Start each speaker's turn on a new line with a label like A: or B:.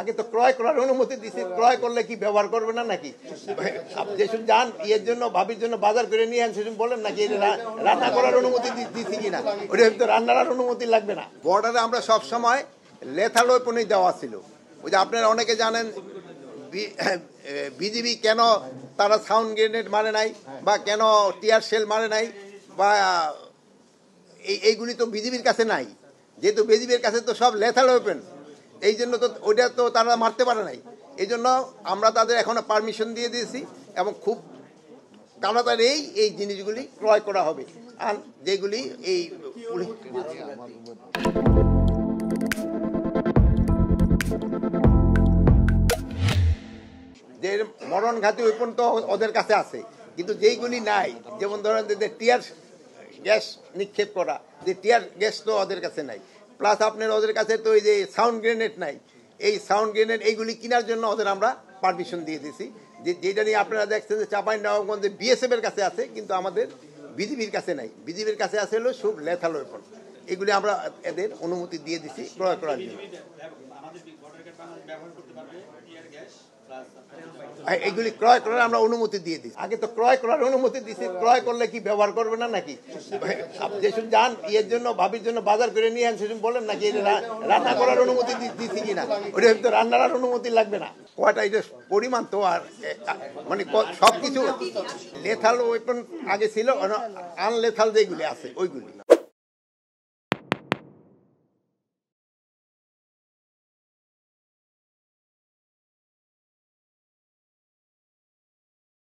A: আগে তো ক্রয় করার অনুমতি দিছি, ক্রয় করলে কি ব্যবহার করবে না নাকি? আপনি যেসব যান ইয়ের জন্য ভাবির জন্য বাজার করে নিয়ে আন, সেসব বলেন নাকি রান্না করার অনুমতি দিছি কিনা? ওটা তো রান্নার অনুমতি লাগবে না। বর্ডারে আমরা সব সময় লেথাল ওয়েপনই দেওয়া ছিল। ওই যে আপনারা অনেকে জানেন বিজিবি কেন তারা সাউন্ড গ্রেনেড মারে নাই, বা কেন টিয়ার শেল মারে নাই, বা এইগুলি তো বিজিবির কাছে নাই। যেহেতু বিজিবির কাছে তো সব লেথাল ওয়েপন, এই জন্য তো ওইটা তো তারা মারতে পারে নাই। এই জন্য আমরা তাদের এখনো পারমিশন দিয়ে দিয়েছি এবং খুব তাড়াতাড়ি এই জিনিসগুলি ক্রয় করা হবে। আর যেগুলি এই যে মরণঘাতী ওয়েপন তো ওদের কাছে আছে, কিন্তু যেইগুলি নাই, যেমন ধরেন যে টিয়ার গ্যাস নিক্ষেপ করা, যে টিয়ার গ্যাস তো ওদের কাছে নাই। প্লাস আপনার ওদের কাছে তো এই যে সাউন্ড গ্রেনেড নাই। এই সাউন্ড গ্রেনেড এইগুলি কেনার জন্য ওদের আমরা পারমিশন দিয়ে দিয়েছি। যেটা নিয়ে আপনারা দেখছেন যে চাঁপাইনবাবগঞ্জে বিএসএফ এর কাছে আছে, কিন্তু আমাদের বিজিবির কাছে নাই। বিজিবির কাছে আছে হলো সব লেথাল ওয়েপন। এগুলি আমরা এদের অনুমতি দিয়ে দিছি ক্রয় করার জন্য। এগুলি ক্রয় করার আমরা অনুমতি দিয়ে দিই। আগে তো ক্রয় করার অনুমতি দিছি, ক্রয় করলে কি ব্যবহার করবে না নাকি? আপনি যেসব যান ইয়ের জন্য ভাবির জন্য বাজার করে নিয়ে আন, সেসব বলেন নাকি রান্না করার অনুমতি দিছি কিনা? ওটা তো রান্নার অনুমতি লাগবে না। কয়টা এটা পরিমাণ তো আর মানে সবকিছু লেথাল ওয়েপন আগে ছিল, আনলেথাল যেগুলি আছে ওইগুলি।